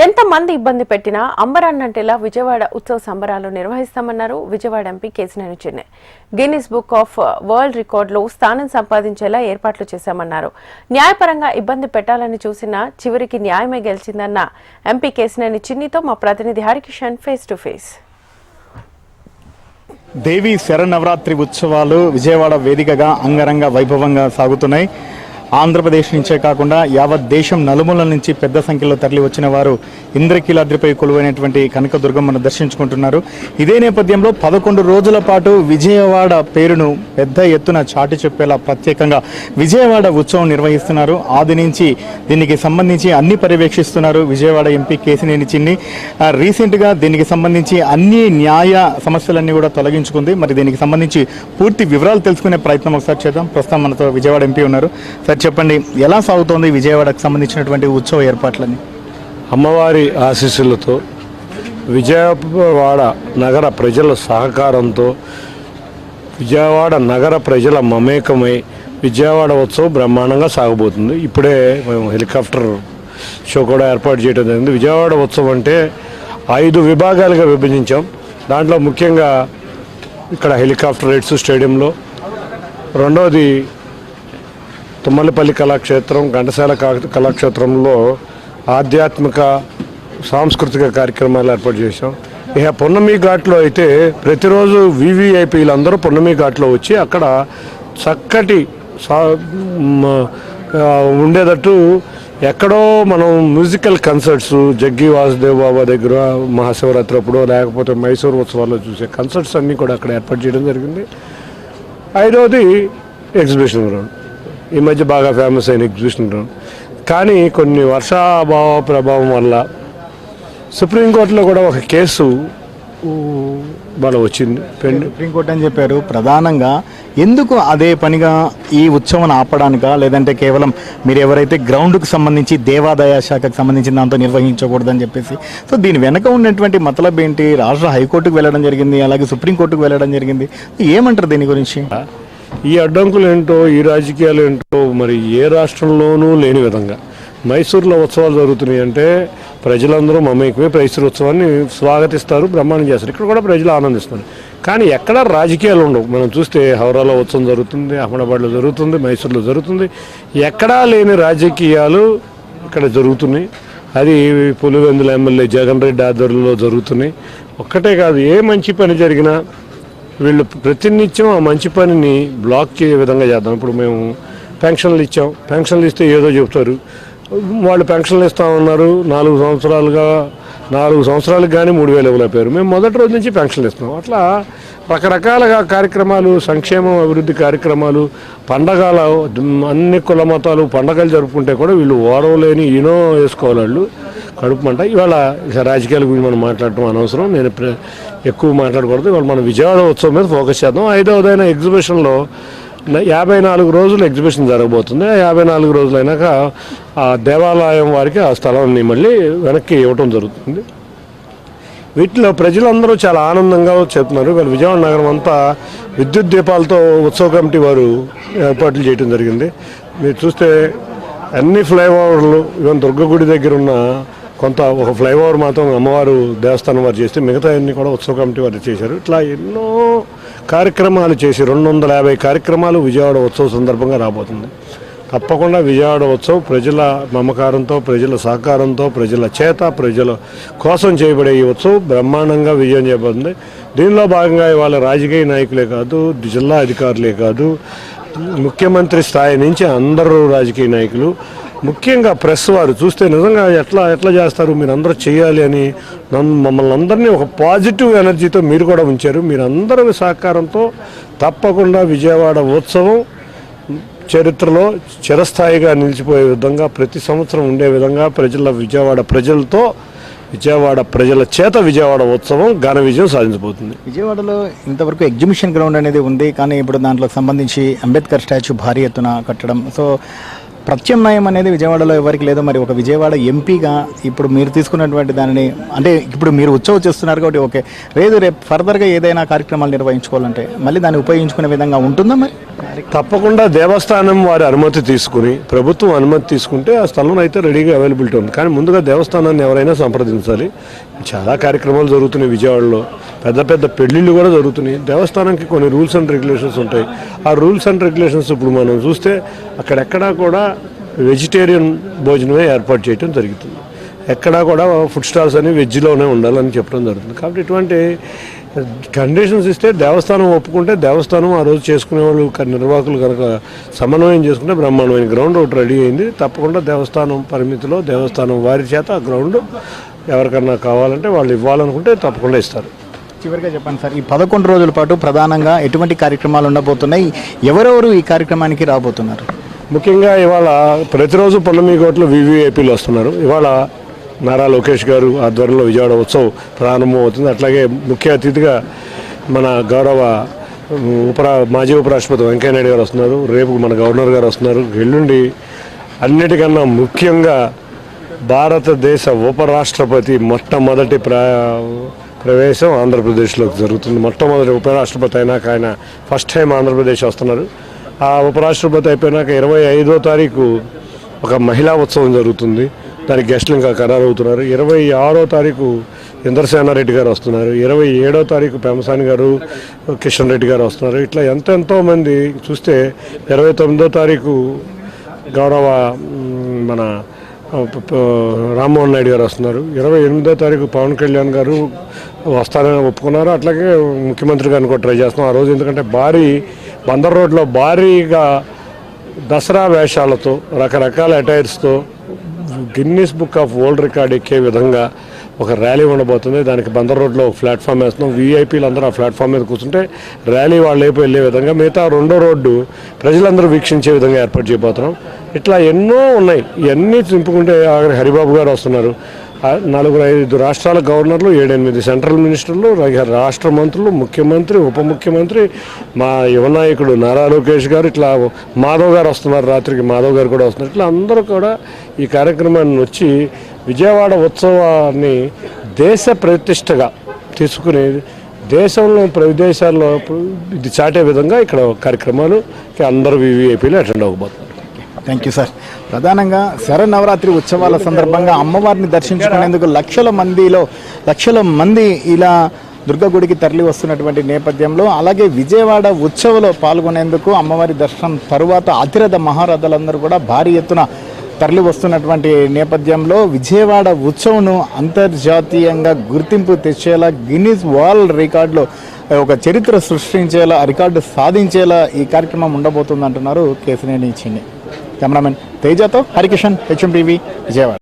ఎంతమంది ఇబ్బంది పెట్టినా అంబరాన్నంటేలా విజయవాడ ఉత్సవ సంబరాలు నిర్వహిస్తామన్నారు విజయవాడ ఎంపీ కేశినేని చిన్ని. గిన్నిస్ బుక్ ఆఫ్ వరల్డ్ రికార్డులో స్థానం సంపాదించేలా ఏర్పాట్లు చేశామన్నారు. న్యాయపరంగా ఇబ్బంది పెట్టాలని చూసినా చివరికి న్యాయమే గెలిచిందన్న ఎంపీ కేశినేని చిన్నితో మా ప్రతినిధి హరికిషన్ ఫేస్ టు ఫేస్. దేవి శరన్నవరాత్రి ఉత్సవాలు విజయవాడ వేదికగా అంగరంగ వైభవంగా సాగుతున్నాయి. ఆంధ్రప్రదేశ్ నుంచే కాకుండా యావత్ దేశం నలుమూలల నుంచి పెద్ద సంఖ్యలో తరలి వచ్చిన వారు ఇంద్రకీలాద్రిపై కొలువైనటువంటి కనకదుర్గమ్మను దర్శించుకుంటున్నారు. ఇదే నేపథ్యంలో 11 రోజుల పాటు విజయవాడ పేరును పెద్ద ఎత్తున చాటి చెప్పేలా ప్రత్యేకంగా విజయవాడ ఉత్సవం నిర్వహిస్తున్నారు. ఆది నుంచి దీనికి సంబంధించి అన్ని పర్యవేక్షిస్తున్నారు విజయవాడ ఎంపీ కేశినేని చిన్ని. రీసెంట్గా దీనికి సంబంధించి అన్ని న్యాయ సమస్యలన్నీ కూడా తొలగించుకుంది. మరి దీనికి సంబంధించి పూర్తి వివరాలు తెలుసుకునే ప్రయత్నం ఒకసారి చేద్దాం. ప్రస్తుతం మనతో విజయవాడ ఎంపీ ఉన్నారు. చెప్పండి, ఎలా సాగుతోంది విజయవాడకు సంబంధించినటువంటి ఉత్సవ ఏర్పాట్లని? అమ్మవారి ఆశీస్సులతో విజయవాడ నగర ప్రజల సహకారంతో విజయవాడ నగర ప్రజల మమేకమై విజయవాడ ఉత్సవం బ్రహ్మాండంగా సాగబోతుంది. ఇప్పుడే మేము హెలికాప్టర్ షో కూడా ఏర్పాటు చేయడం జరిగింది. విజయవాడ ఉత్సవం అంటే 5 విభాగాలుగా విభజించాం. దాంట్లో ముఖ్యంగా ఇక్కడ హెలికాప్టర్ రైడ్స్ స్టేడియంలో, రెండవది తుమ్మలపల్లి కళాక్షేత్రం, ఘంటసాల కళాక్షేత్రంలో ఆధ్యాత్మిక సాంస్కృతిక కార్యక్రమాలు ఏర్పాటు చేశాం. ఇక పున్నమి ఘాట్లో అయితే ప్రతిరోజు వివిఐపీలు అందరూ పున్నమి ఘాట్లో వచ్చి అక్కడ చక్కటి ఉండేటట్టు ఎక్కడో మనం మ్యూజికల్ కన్సర్ట్స్ జగ్గి వాసుదేవ్ బాబా దగ్గర మహాశివరాత్రి అప్పుడు, లేకపోతే మైసూరు ఉత్సవాల్లో చూసే కన్సర్ట్స్ అన్నీ కూడా అక్కడ ఏర్పాటు చేయడం జరిగింది. 5వది ఎగ్జిబిషన్ గ్రౌండ్, ఈ మధ్య బాగా ఫేమస్ అయిన ఎగ్జిబిషన్ గ్రౌండ్. కానీ కొన్ని వర్షాభావ ప్రభావం వల్ల సుప్రీంకోర్టులో కూడా ఒక కేసు వచ్చింది. సుప్రీంకోర్టు అని చెప్పారు. ప్రధానంగా ఎందుకు అదే పనిగా ఈ ఉత్సవం ఆపడానికా, లేదంటే కేవలం మీరు ఎవరైతే గ్రౌండ్కు సంబంధించి దేవాదాయ శాఖకు సంబంధించిన దాంతో నిర్వహించకూడదని చెప్పేసి, సో దీని వెనక ఉన్నటువంటి మతలబ్ ఏంటి? రాష్ట్ర హైకోర్టుకు వెళ్ళడం జరిగింది, అలాగే సుప్రీంకోర్టుకు వెళ్ళడం జరిగింది. ఏమంటారు దీని గురించి? ఈ అడ్డంకులు ఏంటో, ఈ రాజకీయాలు ఏంటో మరి ఏ రాష్ట్రంలోనూ లేని విధంగా మైసూరులో ఉత్సవాలు జరుగుతున్నాయి అంటే ప్రజలందరూ మమేకమే మైసూరు ఉత్సవాన్ని స్వాగతిస్తారు, బ్రహ్మాండం చేస్తారు. ఇక్కడ కూడా ప్రజలు ఆనందిస్తారు. కానీ ఎక్కడ రాజకీయాలు ఉండవు. మనం చూస్తే హౌరాలో ఉత్సవం జరుగుతుంది, అహ్మదాబాద్లో జరుగుతుంది, మైసూరులో జరుగుతుంది. ఎక్కడా లేని రాజకీయాలు ఇక్కడ జరుగుతున్నాయి. అది పులివెందుల ఎమ్మెల్యే జగన్ రెడ్డి ఆధ్వర్యంలో జరుగుతున్నాయి. ఒక్కటే కాదు, ఏ మంచి పని జరిగినా వీళ్ళు ప్రతినిత్యం ఆ మంచి పనిని బ్లాక్ చేసే విధంగా చేద్దాం. ఇప్పుడు మేము పెన్షన్లు ఇచ్చాం, పెన్షన్లు ఇస్తే ఏదో చెప్తారు. వాళ్ళు పెన్షన్లు ఇస్తామన్నారు. 4 సంవత్సరాలకు కానీ 3,000 ఇవ్వలేపారు. మేము మొదటి రోజు నుంచి పెన్షన్లు ఇస్తున్నాం. అట్లా రకరకాలుగా కార్యక్రమాలు, సంక్షేమం, అభివృద్ధి కార్యక్రమాలు, పండగలు, అన్ని కుల మతాలు పండగలు జరుపుకుంటే కూడా వీళ్ళు ఓడవలేని ఈనో వేసుకోవాలి వాళ్ళు కడుపుమంట. ఇవాళ రాజకీయాల గురించి మనం మాట్లాడటం అనవసరం, నేను ఎక్కువ మాట్లాడకూడదు. ఇవాళ మనం విజయవాడ ఉత్సవం మీద ఫోకస్ చేద్దాం. 5వదైన ఎగ్జిబిషన్లో 54 రోజులు ఎగ్జిబిషన్ జరగబోతుంది. 54 రోజులైనాక ఆ దేవాలయం వారికి ఆ స్థలాన్ని మళ్ళీ వెనక్కి ఇవ్వటం జరుగుతుంది. వీటిలో ప్రజలందరూ చాలా ఆనందంగా చెప్తున్నారు. వీళ్ళు విజయవాడ నగరం అంతా విద్యుత్ దీపాలతో ఉత్సవ కమిటీ వారు ఏర్పాట్లు చేయడం జరిగింది. మీరు చూస్తే అన్ని ఫ్లైఓవర్లు, ఈవెన్ దుర్గగుడి దగ్గర ఉన్న ఒక ఫ్లైఓవర్ మాత్రం అమ్మవారు దేవస్థానం వారు చేస్తే మిగతా అన్ని కూడా ఉత్సవ కమిటీ వారు చేశారు. ఇట్లా ఎన్నో కార్యక్రమాలు చేసి 250 కార్యక్రమాలు విజయవాడ ఉత్సవం సందర్భంగా రాబోతుంది. తప్పకుండా విజయవాడ ఉత్సవం ప్రజల మమకారంతో, ప్రజల సహకారంతో, ప్రజల చేత, ప్రజల కోసం చేయబడే ఈ ఉత్సవం బ్రహ్మాండంగా విజయం చేయబోతుంది. దీనిలో భాగంగా ఇవాళ రాజకీయ నాయకులే కాదు, జిల్లా అధికారులే కాదు, ముఖ్యమంత్రి స్థాయి నుంచి అందరూ రాజకీయ నాయకులు, ముఖ్యంగా ప్రెస్ వారు చూస్తే నిజంగా ఎట్లా చేస్తారు, మీరు అందరూ చేయాలి అని మమ్మల్ని అందరినీ ఒక పాజిటివ్ ఎనర్జీతో మీరు కూడా ఉంచారు. మీరందరి సహకారంతో తప్పకుండా విజయవాడ ఉత్సవం చరిత్రలో చిరస్థాయిగా నిలిచిపోయే విధంగా, ప్రతి సంవత్సరం ఉండే విధంగా విజయవాడ ప్రజల చేత విజయవాడ ఉత్సవం ఘన విజయం సాధించబోతుంది. విజయవాడలో ఇంతవరకు ఎగ్జిబిషన్ గ్రౌండ్ అనేది ఉంది, కానీ ఇప్పుడు దాంట్లో సంబంధించి అంబేద్కర్ స్టాచ్యూ భారీ ఎత్తున కట్టడం, సో ప్రత్యామ్నాయం అనేది విజయవాడలో ఎవరికి లేదు. మరి ఒక విజయవాడ ఎంపీగా ఇప్పుడు మీరు తీసుకున్నటువంటి దానిని, అంటే ఇప్పుడు మీరు ఉత్సవం చేస్తున్నారు కాబట్టి ఓకే, రేపు ఫర్దర్గా ఏదైనా కార్యక్రమాలు నిర్వహించుకోవాలంటే మళ్ళీ దాన్ని ఉపయోగించుకునే విధంగా ఉంటుందా? మరి తప్పకుండా దేవస్థానం వారి అనుమతి తీసుకుని ప్రభుత్వం అనుమతి తీసుకుంటే ఆ స్థలం అయితే రెడీగా అవైలబిలిటీ ఉంది. కానీ ముందుగా దేవస్థానాన్ని ఎవరైనా సంప్రదించాలి. చాలా కార్యక్రమాలు జరుగుతున్నాయి విజయవాడలో, పెద్ద పెద్ద పెళ్లిళ్ళు కూడా జరుగుతున్నాయి. దేవస్థానానికి కొన్ని రూల్స్ అండ్ రెగ్యులేషన్స్ ఉంటాయి. ఆ రూల్స్ అండ్ రెగ్యులేషన్స్ ఇప్పుడు మనం చూస్తే అక్కడెక్కడా కూడా వెజిటేరియన్ భోజనమే ఏర్పాటు చేయడం జరుగుతుంది. ఎక్కడా కూడా ఫుడ్ స్టాల్స్ అని వెజ్లోనే ఉండాలని చెప్పడం జరుగుతుంది. కాబట్టి ఇటువంటి కండిషన్స్ ఇస్తే దేవస్థానం ఒప్పుకుంటే దేవస్థానం ఆ రోజు చేసుకునే వాళ్ళు నిర్వాహకులు కనుక సమన్వయం చేసుకుంటే బ్రహ్మాండమైన గ్రౌండ్ ఒకటి రెడీ అయింది. తప్పకుండా దేవస్థానం పరిమితిలో దేవస్థానం వారి చేత ఆ గ్రౌండ్ ఎవరికన్నా కావాలంటే వాళ్ళు ఇవ్వాలనుకుంటే తప్పకుండా ఇస్తారు. చివరిగా చెప్పండి సార్, ఈ 11 రోజుల పాటు ప్రధానంగా ఎటువంటి కార్యక్రమాలు ఉండబోతున్నాయి, ఎవరెవరు ఈ కార్యక్రమానికి రాబోతున్నారు? ముఖ్యంగా ఇవాళ ప్రతిరోజు పొన్నమికోటలో వివిఐపీలు వస్తున్నారు. ఇవాళ నారా లోకేష్ గారు ఆధ్వర్యంలో విజయవాడ ఉత్సవ్ ప్రారంభం అవుతుంది. అట్లాగే ముఖ్య అతిథిగా మన గౌరవ మాజీ ఉపరాష్ట్రపతి వెంకయ్యనాయుడు గారు వస్తున్నారు. రేపు మన గవర్నర్ గారు వస్తున్నారు. ఎల్లుండి అన్నిటికన్నా ముఖ్యంగా భారతదేశ ఉపరాష్ట్రపతి మొట్టమొదటి ప్రవేశం ఆంధ్రప్రదేశ్లోకి జరుగుతుంది. మొట్టమొదటి ఉపరాష్ట్రపతి అయినాక ఆయన ఫస్ట్ టైం ఆంధ్రప్రదేశ్ వస్తున్నారు. ఆ ఉపరాష్ట్రపతి అయిపోయినాక 25వ తారీఖు ఒక మహిళా ఉత్సవం జరుగుతుంది. దానికి గెస్టులు ఇంకా ఖరారు అవుతున్నారు. 26వ తారీఖు ఇంద్రసేనారెడ్డి గారు వస్తున్నారు. 27వ తారీఖు పెమసాని గారు, కిషన్ రెడ్డి గారు వస్తున్నారు. ఇట్లా ఎంతో మంది చూస్తే 29వ తారీఖు గౌరవ మన రామ్మోహన్ నాయుడు గారు వస్తున్నారు. 28వ తారీఖు పవన్ కళ్యాణ్ గారు వస్తారని ఒప్పుకున్నారు. అట్లాగే ముఖ్యమంత్రి గారిని కూడా ట్రై చేస్తున్నాం ఆ రోజు. ఎందుకంటే భారీ బందర్ రోడ్లో భారీగా దసరా వేషాలతో రకరకాల అటైర్స్తో Guinness book of world record ఎక్కే విధంగా ఒక ర్యాలీ ఉండబోతుంది. దానికి బందర్ రోడ్లో ప్లాట్ఫామ్ వేస్తున్నాం. వీఐపీలు అందరూ ఆ ప్లాట్ఫామ్ మీద కూర్చుంటే ర్యాలీ వాళ్ళు వైపు వెళ్ళే విధంగా మిగతా రెండో రోడ్డు ప్రజలందరూ వీక్షించే విధంగా ఏర్పాటు చేయబోతున్నాం. ఇట్లా ఎన్నో ఉన్నాయి. ఇవన్నీ చింపుకుంటే హరిబాబు గారు వస్తున్నారు. 4-5 రాష్ట్రాల గవర్నర్లు, 7-8 సెంట్రల్ మినిస్టర్లు, రాష్ట్ర మంత్రులు, ముఖ్యమంత్రి, ఉప ముఖ్యమంత్రి, మా యువ నాయకుడు నారా లోకేష్ గారు, ఇట్లా మాధవ్ గారు వస్తున్నారు. రాత్రికి మాధవ్ గారు కూడా వస్తున్నారు. ఇట్లా అందరూ కూడా ఈ కార్యక్రమాన్ని వచ్చి విజయవాడ ఉత్సవాన్ని దేశ ప్రతిష్టగా తీసుకుని దేశంలో విదేశాల్లో ఇది చాటే విధంగా ఇక్కడ కార్యక్రమాలు అందరూ వివిఐపీలు అటెండ్ అవ్వబోతున్నారు. Thank you sir. ప్రధానంగా శరన్నవరాత్రి ఉత్సవాల సందర్భంగా అమ్మవారిని దర్శించుకునేందుకు లక్షల మంది ఇలా దుర్గగుడికి తరలి వస్తున్నటువంటి నేపథ్యంలో, అలాగే విజయవాడ ఉత్సవంలో పాల్గొనేందుకు అమ్మవారి దర్శనం తరువాత అతిరథ మహారథులందరూ కూడా భారీ ఎత్తున తరలి వస్తున్నటువంటి నేపథ్యంలో విజయవాడ ఉత్సవంను అంతర్జాతీయంగా గుర్తింపు తెచ్చేలా, గిన్నిస్ వరల్డ్ రికార్డులో ఒక చరిత్ర సృష్టించేలా, రికార్డు సాధించేలా ఈ కార్యక్రమం ఉండబోతుందంటున్నారు కేశినేని చిన్ని. కెమెరామెన్ తేజతో హరికిషన్, HMTV, విజయవాడ.